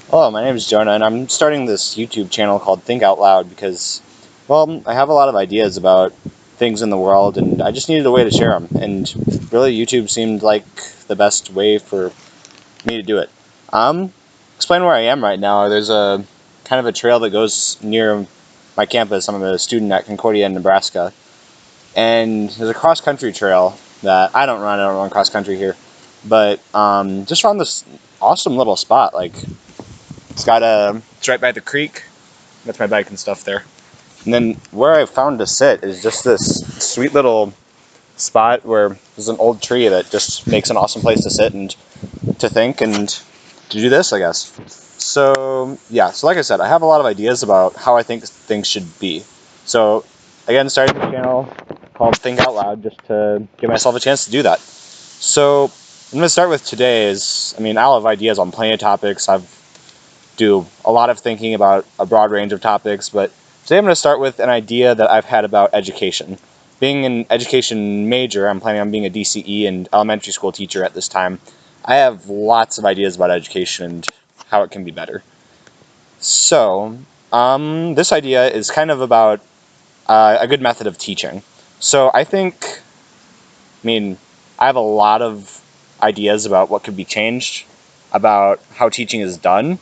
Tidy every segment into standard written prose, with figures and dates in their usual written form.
Hello, my name is Jonah, and I'm starting this YouTube channel called Think Out Loud because, well, I have a lot of ideas about things in the world, and I just needed a way to share them. And really, YouTube seemed like the best way for me to do it. Explain where I am right now. There's a kind of a trail that goes near my campus. I'm a student at Concordia, Nebraska, and there's a cross-country trail that I don't run. I don't run cross-country here, but just found this awesome little spot. It's right by the creek. That's my bike and stuff there. And then where I found to sit is just this sweet little spot where there's an old tree that just makes an awesome place to sit and to think and to do this, I guess. So yeah, so like I said, I have a lot of ideas about how I think things should be. So again, starting the channel called Think Out Loud just to give myself a chance to do that. So I'm going to start with today I'll have ideas on plenty of topics. I've do a lot of thinking about a broad range of topics, but today I'm going to start with an idea that I've had about education. Being an education major, I'm planning on being a DCE and elementary school teacher at this time. I have lots of ideas about education and how it can be better. So, this idea is kind of about a good method of teaching. So I have a lot of ideas about what could be changed, about how teaching is done.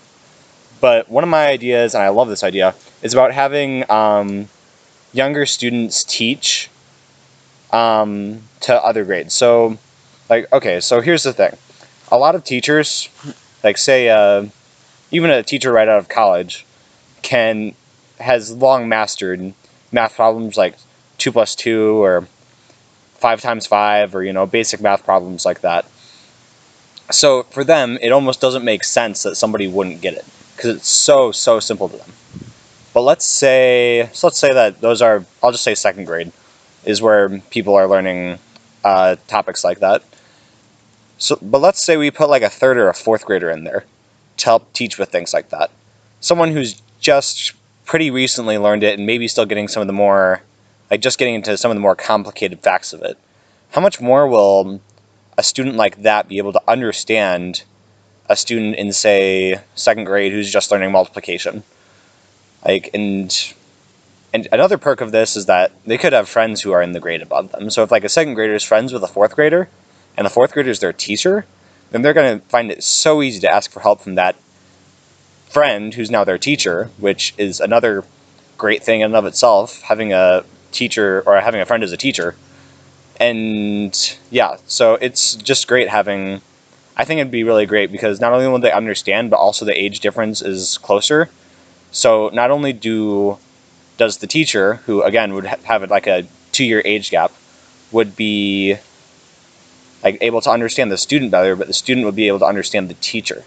But one of my ideas, and I love this idea, is about having younger students teach to other grades. So, so here's the thing. A lot of teachers, even a teacher right out of college, has long mastered math problems like 2 plus 2 or 5 times 5 or, basic math problems like that. So for them, it almost doesn't make sense that somebody wouldn't get it because it's so simple to them. But let's say that I'll just say second grade is where people are learning topics like that. But let's say we put like a third or a fourth grader in there to help teach with things like that. Someone who's just pretty recently learned it and maybe still getting getting into some of the more complicated facts of it. How much more will a student like that be able to understand a student in, say, second grade who's just learning multiplication? And another perk of this is that they could have friends who are in the grade above them. So if like a second grader is friends with a fourth grader, and the fourth grader is their teacher, then they're going to find it so easy to ask for help from that friend who's now their teacher, which is another great thing in and of itself, having a teacher or having a friend as a teacher. And yeah, so it's just great having, I think it'd be really great because not only will they understand, but also the age difference is closer. So not only does the teacher, who again would have like a 2-year age gap, would be like able to understand the student better, but the student would be able to understand the teacher.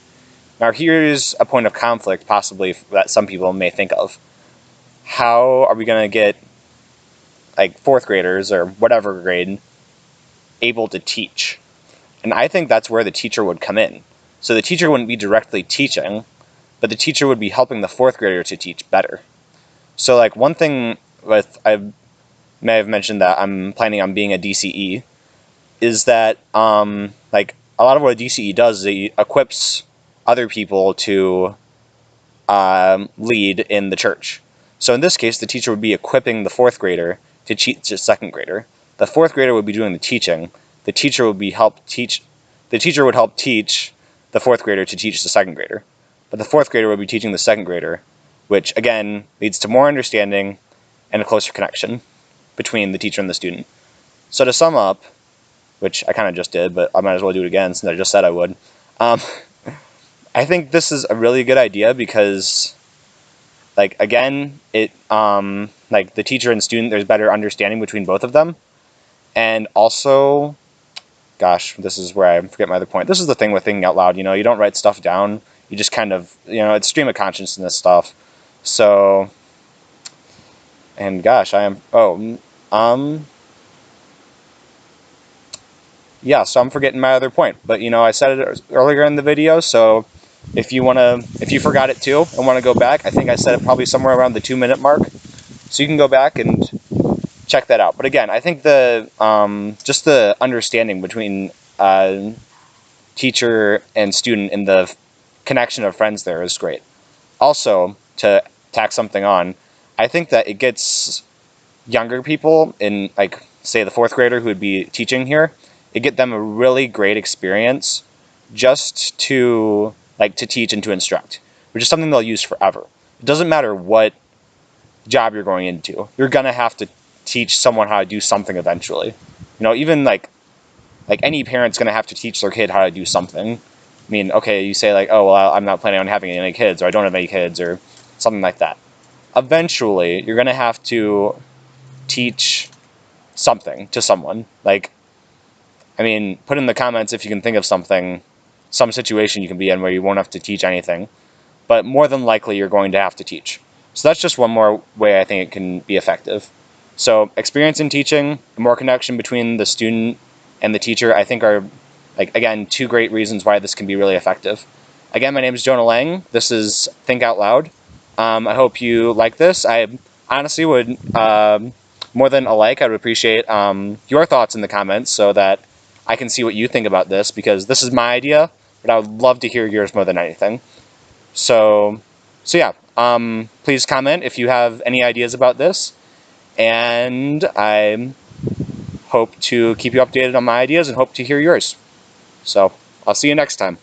Now here's a point of conflict possibly that some people may think of. How are we going to get like fourth graders or whatever grade able to teach? And I think that's where the teacher would come in. So the teacher wouldn't be directly teaching, but the teacher would be helping the fourth grader to teach better. So like one thing I may have mentioned that I'm planning on being a DCE is that like a lot of what a DCE does is it equips other people to lead in the church. So in this case, the teacher would be equipping the fourth grader to teach the second grader. The fourth grader would be doing the teaching. The teacher would help teach the fourth grader to teach the second grader. But the fourth grader would be teaching the second grader, which again leads to more understanding and a closer connection between the teacher and the student. So to sum up, which I kind of just did, but I might as well do it again since I just said I would. I think this is a really good idea because, like, again, like the teacher and student, there's better understanding between both of them. And also, gosh, this is where I forget my other point. This is the thing with thinking out loud, you don't write stuff down. You just kind of, it's stream of consciousness stuff. So, and gosh, yeah, so I'm forgetting my other point. But, I said it earlier in the video, so if you forgot it too and want to go back, I think I said it probably somewhere around the 2-minute mark. So you can go back and check that out. But again, I think just the understanding between teacher and student in the connection of friends there is great. Also, to tack something on, I think that it gets younger people in, like, say the 4th grader who would be teaching here, it get them a really great experience just to, like, to teach and to instruct, which is something they'll use forever. It doesn't matter what job you're going into, you're gonna have to teach someone how to do something eventually. You know, even like any parent's gonna have to teach their kid how to do something. I mean, okay, you say like, oh, well, I'm not planning on having any kids, or I don't have any kids, or something like that. Eventually, you're gonna have to teach something to someone. Like, I mean, put in the comments if you can think of something, some situation you can be in where you won't have to teach anything. But more than likely, you're going to have to teach. So that's just one more way I think it can be effective. So experience in teaching, more connection between the student and the teacher, I think are, like, again, 2 great reasons why this can be really effective. Again, my name is Jonah Lang. This is Think Out Loud. I hope you like this. I honestly would, more than a like, I would appreciate your thoughts in the comments so that I can see what you think about this, because this is my idea, but I would love to hear yours more than anything. So yeah, please comment if you have any ideas about this, and I hope to keep you updated on my ideas and hope to hear yours. So I'll see you next time.